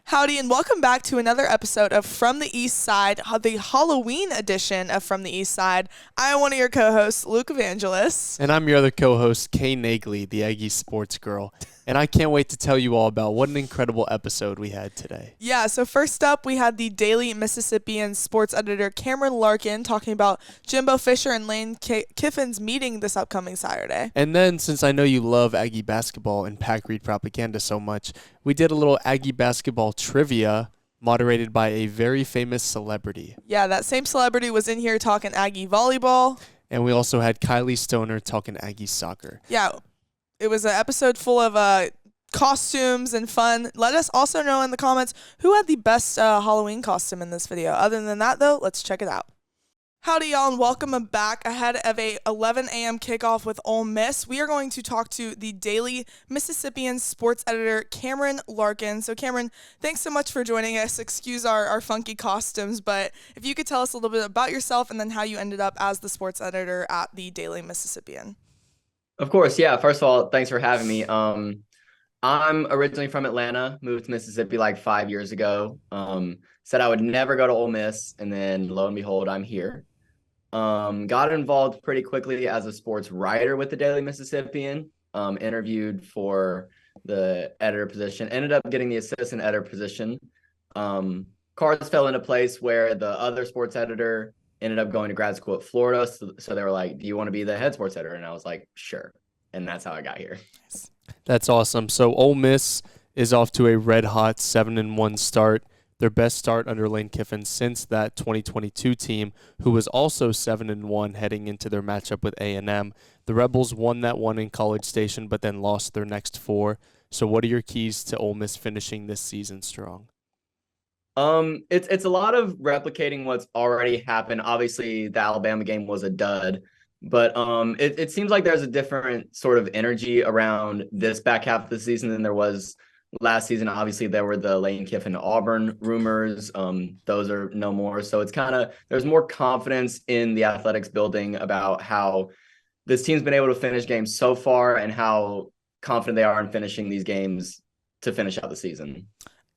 Howdy, and welcome back to another episode of From the East Side, the Halloween edition of From the East Side. I am one of your co-hosts, Luke Evangelist. And I'm your other co-host, Kay Nagley, the Aggie sports girl. And I can't wait to tell you all about what an incredible episode we had today. Yeah, so first up, we had the Daily Mississippian sports editor Cameron Larkin talking about Jimbo Fisher and Lane Kiffin's meeting this upcoming Saturday. And then, since I know you love Aggie basketball and pack read propaganda so much, we did a little Aggie basketball trivia moderated by a very famous celebrity. Yeah, that same celebrity was in here talking Aggie volleyball. And we also had Kylie Stoner talking Aggie soccer. Yeah, it was an episode full of costumes and fun. Let us also know in the comments who had the best Halloween costume in this video. Other than that, though, let's check it out. Howdy, y'all, and welcome back. Ahead of a 11 a.m. kickoff with Ole Miss, we are going to talk to the Daily Mississippian sports editor, Cameron Larkin. So, Cameron, thanks so much for joining us. Excuse our funky costumes, but if you could tell us a little bit about yourself and then how you ended up as the sports editor at the Daily Mississippian. Of course, yeah. First of all, thanks for having me. I'm originally from Atlanta, moved to Mississippi like 5 years ago. Said I would never go to Ole Miss, and then lo and behold, I'm here. Got involved pretty quickly as a sports writer with the Daily Mississippian. Interviewed for the editor position. Ended up getting the assistant editor position. Cards fell into place where the other sports editor ended up going to grad school at Florida. So they were like, do you want to be the head sports editor? And I was like, sure. And that's how I got here. That's awesome. So Ole Miss is off to a red-hot 7-1 start. Their best start under Lane Kiffin since that 2022 team, who was also 7-1 heading into their matchup with A&M. The Rebels won that one in College Station, but then lost their next four. So what are your keys to Ole Miss finishing this season strong? It's a lot of replicating what's already happened. Obviously, the Alabama game was a dud, but it seems like there's a different sort of energy around this back half of the season than there was last season. Obviously, there were the Lane Kiffin Auburn rumors. Those are no more. So it's there's more confidence in the athletics building about how this team's been able to finish games so far and how confident they are in finishing these games to finish out the season.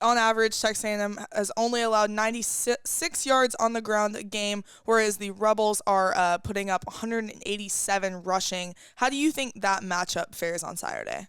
On average, Texas A&M has only allowed 96 yards on the ground a game, whereas the Rebels are putting up 187 rushing. How do you think that matchup fares on Saturday?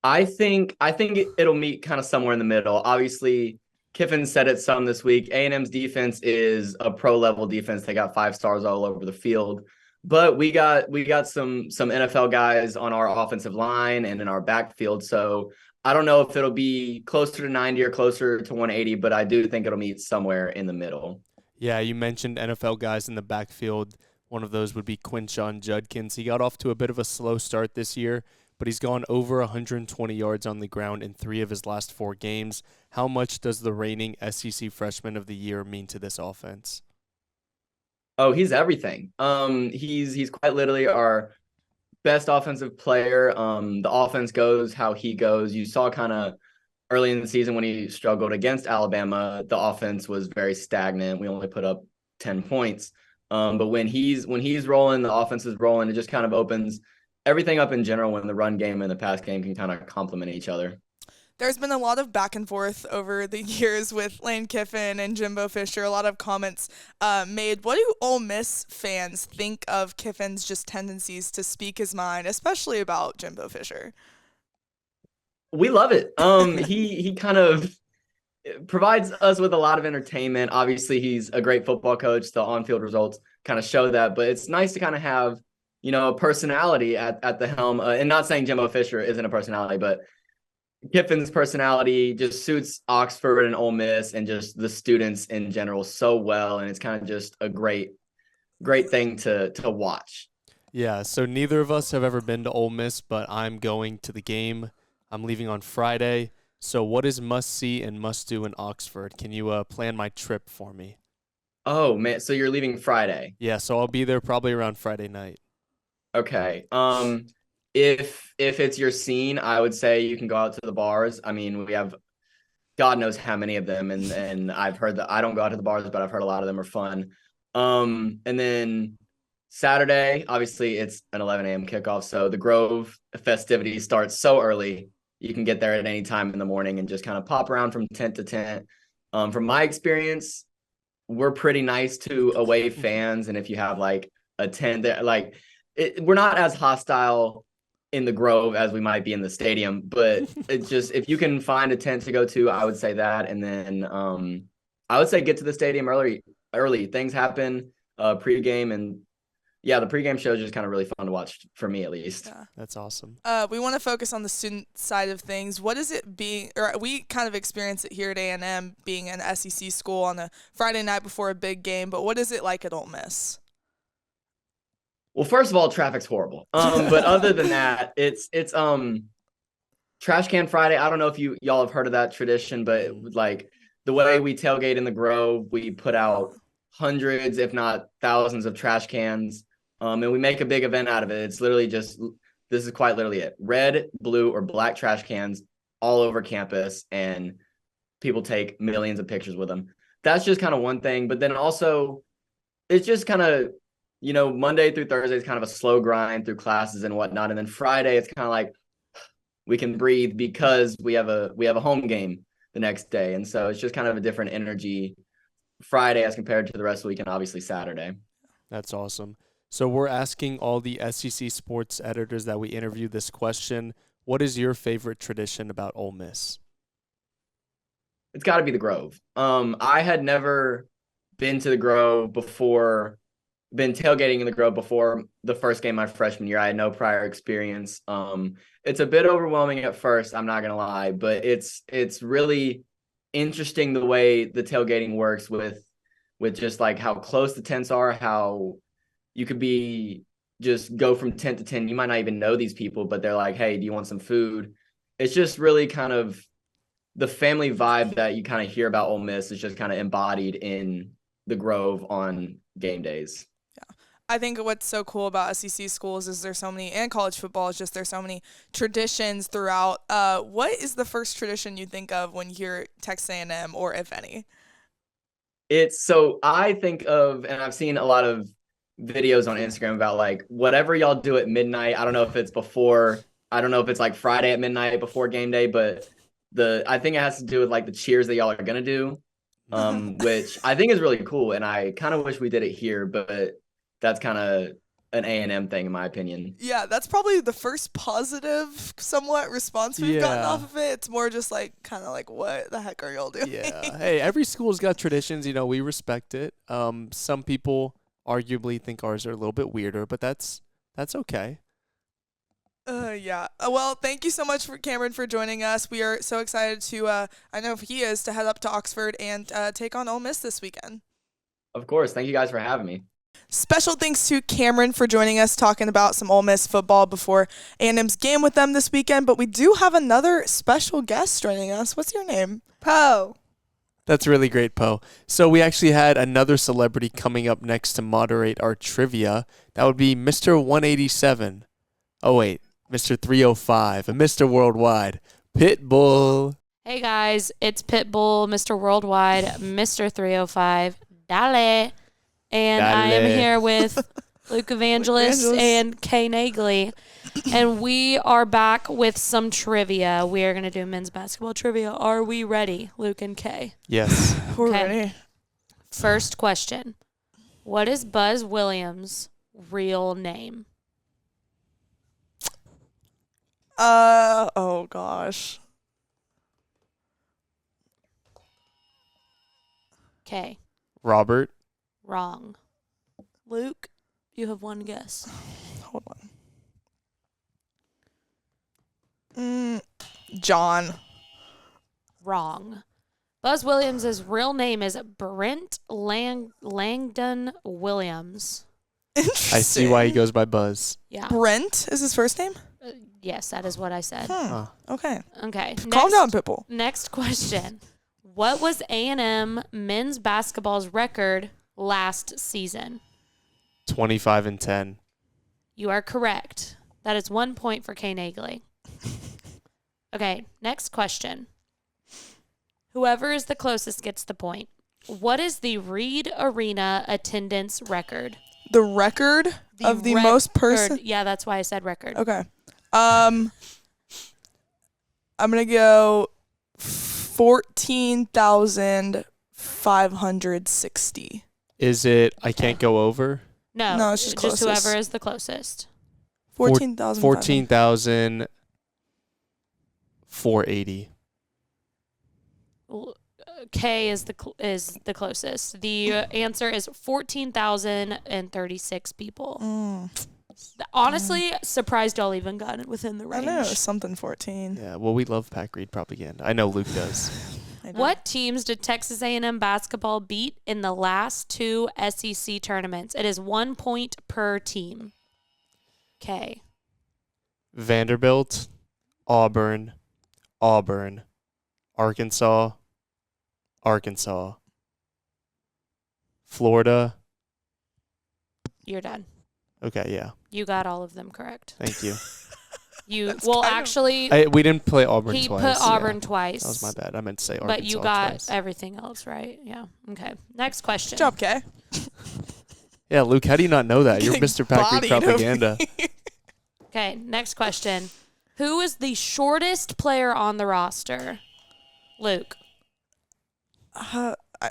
I think it'll meet kind of somewhere in the middle. Obviously, Kiffin said it some this week. A&M's defense is a pro-level defense. They got 5 stars all over the field. But we got some NFL guys on our offensive line and in our backfield, so I don't know if it'll be closer to 90 or closer to 180, but I do think it'll meet somewhere in the middle. Yeah, you mentioned NFL guys in the backfield. One of those would be Quinshon Judkins. He got off to a bit of a slow start this year, but he's gone over 120 yards on the ground in 3 of his last 4 games. How much does the reigning SEC Freshman of the Year mean to this offense? Oh, he's everything. He's quite literally our best offensive player. The offense goes how he goes. You saw kind of early in the season when he struggled against Alabama, the offense was very stagnant. We only put up 10 points. But when he's rolling, the offense is rolling. It just kind of opens everything up in general when the run game and the pass game can kind of complement each other. There's been a lot of back and forth over the years with Lane Kiffin and Jimbo Fisher, a lot of comments made. What do Ole Miss fans think of Kiffin's just tendencies to speak his mind, especially about Jimbo Fisher? We love it. He kind of provides us with a lot of entertainment. Obviously, he's a great football coach. The on-field results kind of show that, but it's nice to kind of have, a personality at the helm. And not saying Jimbo Fisher isn't a personality, but Kiffin's personality just suits Oxford and Ole Miss and just the students in general so well, and it's kind of just a great thing to watch. Yeah, so neither of us have ever been to Ole Miss, but I'm going to the game. I'm leaving on Friday. So what is must-see and must-do in Oxford? Can you plan my trip for me? Oh, man, so you're leaving Friday? Yeah, so I'll be there probably around Friday night. Okay. If it's your scene, I would say you can go out to the bars. I mean, we have God knows how many of them, and I've heard that I don't go out to the bars, but I've heard a lot of them are fun. And then Saturday, obviously it's an 11 a.m. kickoff, so the Grove festivities start so early. you can get there at any time in the morning and just kind of pop around from tent to tent. From my experience, we're pretty nice to away fans, and if you have like a tent there, like we're not as hostile in the Grove as we might be in the stadium, but it's just if you can find a tent to go to, I would say that, and then I would say get to the stadium early. Things happen pregame, and yeah, the pregame show is just kind of really fun to watch for me, at least. Yeah. That's awesome. We want to focus on the student side of things. What is it being, or we kind of experience it here at A&M being an SEC school on a Friday night before a big game, but what is it like at Ole Miss? Well, first of all, traffic's horrible. But other than that, it's Trash Can Friday. I don't know if y'all have heard of that tradition, but like the way we tailgate in the Grove, we put out hundreds, if not thousands, of trash cans. And we make a big event out of it. It's literally just, this is quite literally it. Red, blue, or black trash cans all over campus, and people take millions of pictures with them. That's just kind of one thing. But then also, it's just kind of, Monday through Thursday is kind of a slow grind through classes and whatnot. And then Friday, it's kind of like we can breathe because we have a home game the next day. And so it's just kind of a different energy Friday as compared to the rest of the week, and obviously Saturday. That's awesome. So we're asking all the SEC sports editors that we interview this question. What is your favorite tradition about Ole Miss? It's got to be the Grove. I had never been to the Grove before, been tailgating in the Grove before the first game my freshman year. I had no prior experience. It's a bit overwhelming at first, I'm not going to lie, but it's really interesting the way the tailgating works with just like how close the tents are, how you could just go from tent to tent. You might not even know these people, but they're like, hey, do you want some food? It's just really kind of the family vibe that you kind of hear about Ole Miss is just kind of embodied in the Grove on game days. Yeah. I think what's so cool about SEC schools is there's so many, and college football is just there's so many traditions throughout. What is the first tradition you think of when you hear Texas A&M, or if any? So I think of, and I've seen a lot of videos on Instagram about like whatever y'all do at midnight. I don't know if it's like Friday at midnight before game day, but I think it has to do with like the cheers that y'all are gonna do, which I think is really cool, and I kind of wish we did it here, but that's kind of an A&M thing in my opinion. Yeah, that's probably the first positive somewhat response we've gotten off of it. It's more just like kind of like, what the heck are y'all doing? Yeah. Hey, every school's got traditions, we respect it. Some people arguably think ours are a little bit weirder, but that's okay. Yeah. Well, thank you so much, Cameron, for joining us. We are so excited to, I know he is, to head up to Oxford and take on Ole Miss this weekend. Of course. Thank you guys for having me. Special thanks to Cameron for joining us, talking about some Ole Miss football before A&M's game with them this weekend. But we do have another special guest joining us. What's your name? Poe. That's really great, Poe. So we actually had another celebrity coming up next to moderate our trivia. That would be Mr. 187. Oh, wait. Mr. 305 and Mr. Worldwide, Pitbull. Hey, guys. It's Pitbull, Mr. Worldwide, Mr. 305. Dale. And I am here with Luke Evangelist and Kay Nagley. And we are back with some trivia. We are going to do men's basketball trivia. Are we ready, Luke and Kay? Yes. We're ready. First question. What is Buzz Williams' real name? Oh gosh. Kay. Robert. Wrong. Luke, you have one guess. Hold on. John. Wrong. Buzz Williams' real name is Brent Langdon Williams. Interesting. I see why he goes by Buzz. Yeah. Brent is his first name? Yes, that is what I said. Okay. Okay. Calm down, Pitbull. Next question. What was A&M men's basketball's record last season? 25-10. You are correct. That is 1 point for Kay Nagley. Okay, next question. Whoever is the closest gets the point. What is the Reed Arena attendance record? The record of the most person. Yeah, that's why I said record. Okay. I'm going to go 14,560. Is it I can't go over? No, it's just whoever closest. is the closest. 14,000. 14,480. K is the closest. The answer is 14,036 people. Honestly, surprised y'all even got it within the range. I know, something 14. Yeah, well, we love Pack Reed propaganda. I know Luke does. What teams did Texas A&M basketball beat in the last 2 SEC tournaments? It is 1 point per team. Okay. Vanderbilt, Auburn, Arkansas, Florida. You're done. Okay, yeah. You got all of them correct. Thank you. Actually, we didn't play Auburn he twice. put Auburn twice. That was my bad. I meant to say Arkansas But you got twice. everything else right. Yeah. Okay. Next question. Good job, Kay. Yeah, Luke, how do you not know that? You're Getting Mr. Pack Reed bodied over propaganda. Okay. Next question. Who is the shortest player on the roster? Luke.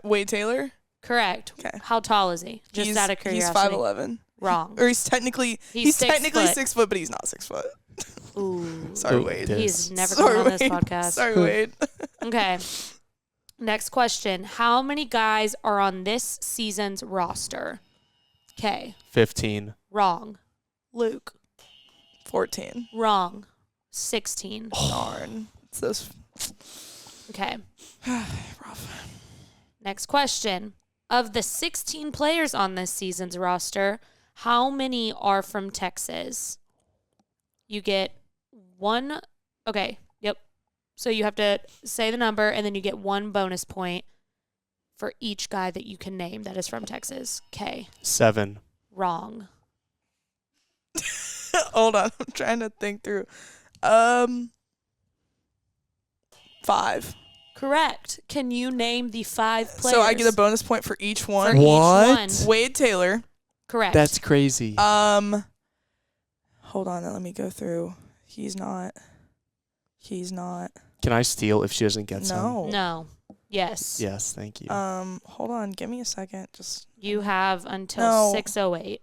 Wade Taylor? Correct. Okay. How tall is he? Just out of curiosity. He's 5'11". Wrong. Or he's technically 6 foot. 6 foot, but he's not 6 foot. Ooh. Sorry, Ooh, Wade. yes. He's never Sorry, come on this Wade. podcast. Sorry, Wade. Okay. Next question. How many guys are on this season's roster? Okay. 15. Wrong. Luke. 14. Wrong. 16. Darn. It's those. Okay. Rough. Next question. Of the 16 players on this season's roster, how many are from Texas? You get one. Okay. Yep. So you have to say the number, and then you get 1 bonus point for each guy that you can name that is from Texas. Okay. 7. Wrong. Hold on. I'm trying to think through. 5. Correct. Can you name the 5 players? So I get a bonus point for each one. For each What? one. Wade Taylor. Correct. That's crazy. Hold on. Let me go through. He's not. Can I steal if she doesn't get some? No. No. Yes. Yes, thank you. Hold on. Give me a second. Just. You have until No. 6:08.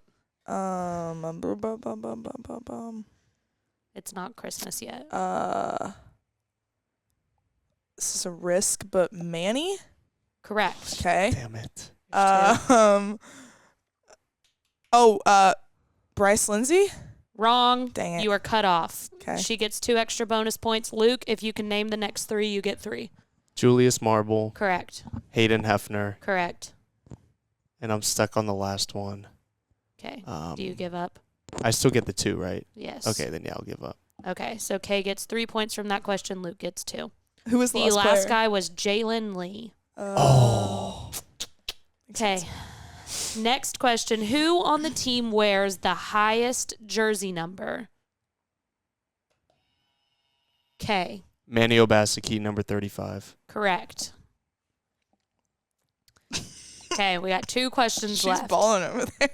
It's not Christmas yet. This is a risk, but Manny. Correct. Okay. Damn it. Bryce Lindsay. Wrong. Dang it. You are cut off. Okay. She gets 2 extra bonus points. Luke, if you can name the next 3, you get 3. Julius Marble, Correct. Hayden Hefner, Correct. and I'm stuck on the last one. Okay. Do you give up? I still get the 2, right? Yes. Okay, then yeah, I'll give up. Okay. So Kay gets 3 points from that question. Luke gets 2. Who was the The last player? guy was Jalen Lee. Oh. Okay. Next question. Who on the team wears the highest jersey number? Okay. Manny Obaseki, number 35. Correct. Okay, we got 2 questions She's left. balling over there.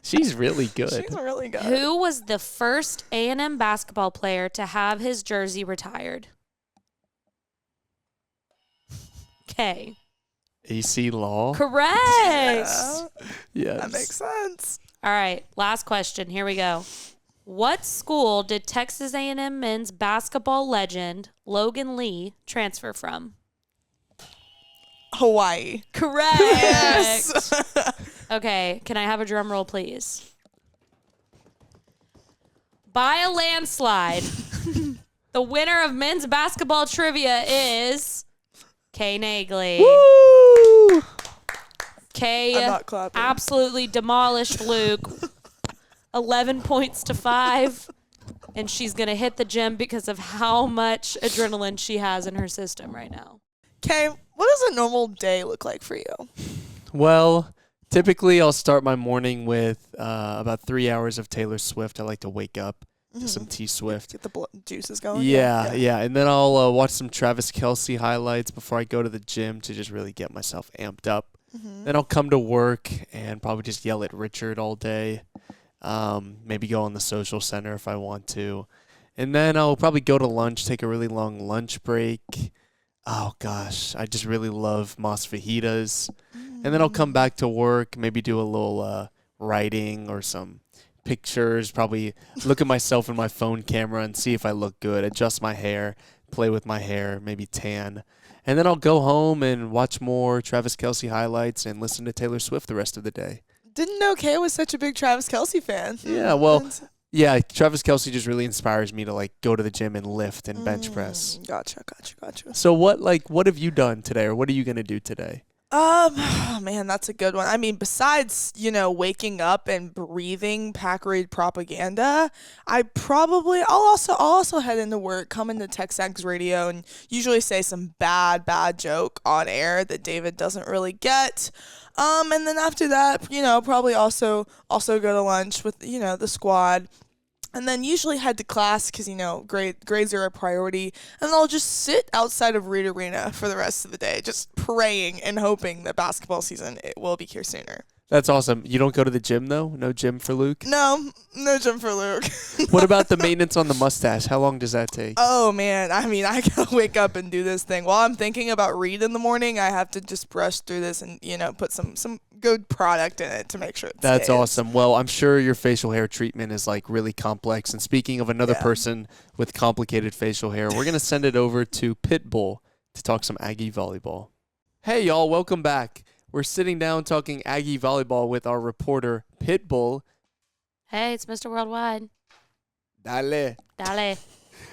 She's really good. She's really good. Who was the first A&M basketball player to have his jersey retired? Okay. AC Law. Correct. Yeah, Yes. that makes sense. All right, last question. Here we go. What school did Texas A&M men's basketball legend Logan Lee transfer from? Hawaii. Correct. Yes. Okay, can I have a drum roll, please? By a landslide, the winner of men's basketball trivia is Kay Nagley. Woo! Kay I'm not clapping. absolutely demolished Luke. 11 points to 5. And she's going to hit the gym because of how much adrenaline she has in her system right now. Okay, what does a normal day look like for you? Well, typically I'll start my morning with about 3 hours of Taylor Swift. I like to wake up to some T Swift. Get the juices going. Yeah. And then I'll watch some Travis Kelce highlights before I go to the gym to just really get myself amped up. Then I'll come to work and probably just yell at Richard all day. Maybe go on the social center if I want to. And then I'll probably go to lunch, take a really long lunch break. Oh, gosh, I just really love Mas Fajitas. And then I'll come back to work, maybe do a little writing or some pictures, probably look at myself in my phone camera and see if I look good, adjust my hair, play with my hair, maybe tan. And then I'll go home and watch more Travis Kelce highlights and listen to Taylor Swift the rest of the day. Didn't know Kay was such a big Travis Kelce fan. Yeah, well, yeah, Travis Kelce just really inspires me to like go to the gym and lift and bench press. Gotcha. So what have you done today, or what are you gonna do today? Oh man, that's a good one. I mean, besides, waking up and breathing pack raid propaganda, I'll also head into work, come into TexAgs radio and usually say some bad joke on air that David doesn't really get. And then after that, probably also go to lunch with, the squad. And then usually head to class because, grades are a priority. And I'll just sit outside of Reed Arena for the rest of the day, just praying and hoping that basketball season will be here sooner. That's awesome. You don't go to the gym, though? No gym for Luke? No gym for Luke. What about the maintenance on the mustache? How long does that take? Oh, man. I mean, I gotta wake up and do this thing. While I'm thinking about Reed in the morning, I have to just brush through this and, put some good product in it to make sure it That's stays. awesome. Well, I'm sure your facial hair treatment is like really complex. And speaking of another person with complicated facial hair, we're going to send it over to Pitbull to talk some Aggie volleyball. Hey, y'all. Welcome back. We're sitting down talking Aggie volleyball with our reporter, Pitbull. Hey, it's Mr. Worldwide. Dale.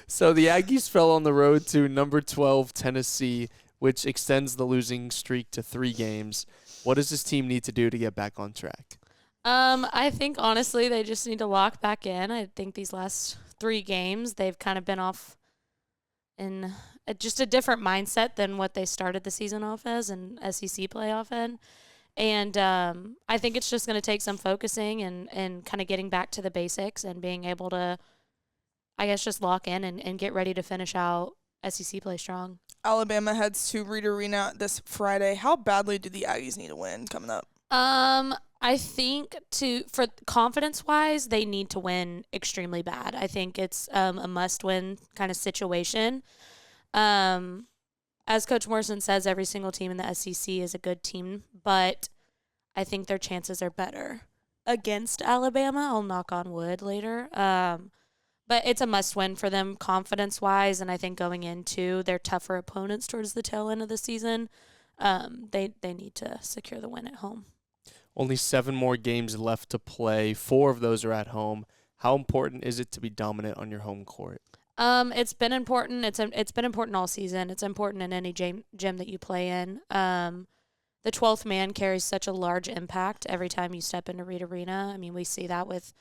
So the Aggies fell on the road to number 12 Tennessee, which extends the losing streak to 3 games. What does this team need to do to get back on track? I think, honestly, they just need to lock back in. I think these last 3 games, they've kind of been off in just a different mindset than what they started the season off as and SEC playoff in. And I think it's just going to take some focusing and kind of getting back to the basics and being able to, I guess, just lock in and get ready to finish out SEC play strong. Alabama heads to Reed Arena this Friday. How badly do the Aggies need to win coming up? I think for confidence-wise, they need to win extremely bad. I think it's a must-win kind of situation. As Coach Morrison says, every single team in the SEC is a good team, but I think their chances are better against Alabama. I'll knock on wood later. But it's a must-win for them confidence-wise, and I think going into their tougher opponents towards the tail end of the season, they need to secure the win at home. Only 7 more games left to play. 4 of those are at home. How important is it to be dominant on your home court? It's been important. It's been important all season. It's important in any gym that you play in. The 12th man carries such a large impact every time you step into Reed Arena. I mean, we see that with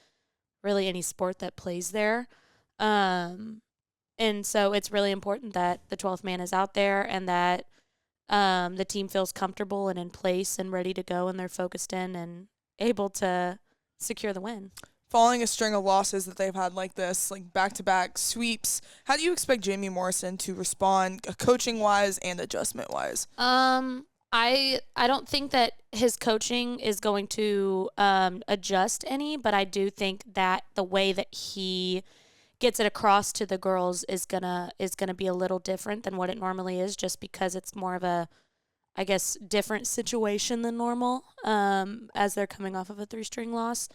really any sport that plays there. And so it's really important that the 12th man is out there and that the team feels comfortable and in place and ready to go, and they're focused in and able to secure the win. Following a string of losses that they've had like this, like back-to-back sweeps, how do you expect Jamie Morrison to respond coaching-wise and adjustment-wise? I don't think that his coaching is going to adjust any, but I do think that the way that he gets it across to the girls is gonna be a little different than what it normally is, just because it's more of a, I guess, different situation than normal as they're coming off of a 3-string loss.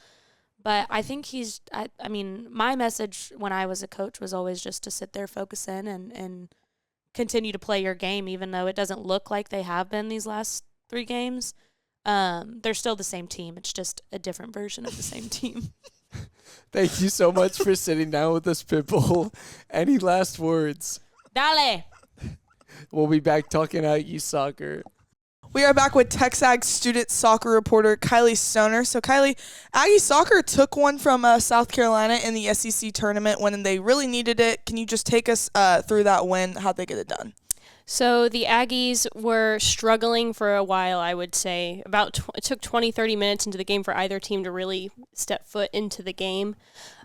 But I think I mean, my message when I was a coach was always just to sit there, focus in, and continue to play your game, even though it doesn't look like they have been these last 3 games. They're still the same team. It's just a different version of the same team. Thank you so much for sitting down with us, Pitbull. Any last words? Dale! We'll be back talking Aggie soccer. We are back with TexAgs student soccer reporter Kylie Stoner. So, Kylie, Aggie soccer took one from South Carolina in the SEC tournament when they really needed it. Can you just take us through that win? How'd they get it done? So the Aggies were struggling for a while, I would say. It took 20, 30 minutes into the game for either team to really step foot into the game.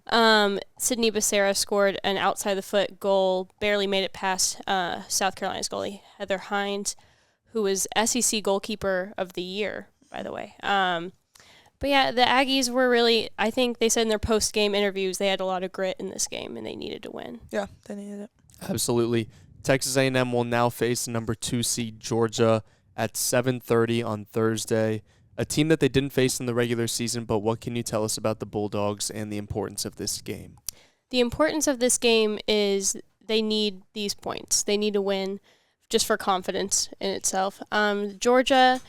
Sydney Becerra scored an outside-the-foot goal, barely made it past South Carolina's goalie, Heather Hines, who was SEC goalkeeper of the year, by the way. But yeah, the Aggies were really, I think they said in their post-game interviews they had a lot of grit in this game and they needed to win. Yeah, they needed it. Absolutely. Texas A&M will now face number 2 seed Georgia at 7:30 on Thursday, a team that they didn't face in the regular season, but what can you tell us about the Bulldogs and the importance of this game? The importance of this game is they need these points. They need to win just for confidence in itself. Georgia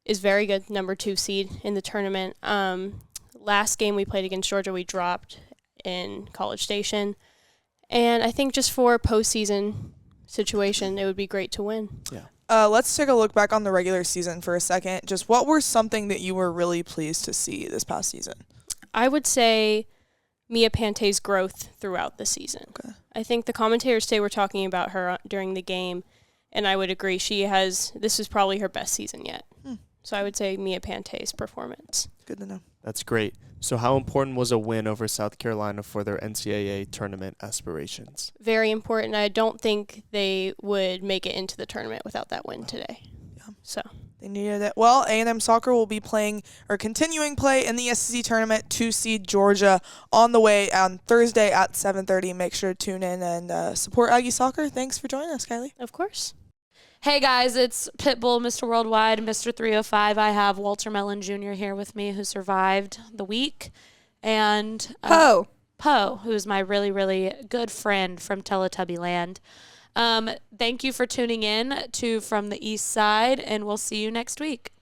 is very good, number 2 seed in the tournament. Last game we played against Georgia, we dropped in College Station. And I think just for postseason situation, it would be great to win. Yeah. Let's take a look back on the regular season for a second. Just what were something that you were really pleased to see this past season? I would say Mia Pante's growth throughout the season. Okay. I think the commentators today were talking about her during the game, and I would agree. This is probably her best season yet. So I would say Mia Pante's performance. Good to know. That's great. So how important was a win over South Carolina for their NCAA tournament aspirations? Very important. I don't think they would make it into the tournament without that win today. Yeah. So They needed it. Well, A&M soccer will be continuing play in the SEC tournament. 2 seed Georgia on the way on Thursday at 7:30. Make sure to tune in and support Aggie soccer. Thanks for joining us, Kylie. of course. Hey guys, it's Pitbull, Mr. Worldwide, Mr. 305. I have Walter Mellon Jr. here with me, who survived the week, and Poe, who's my really, really good friend from Teletubby Land. Thank you for tuning in to From the East Side, and we'll see you next week.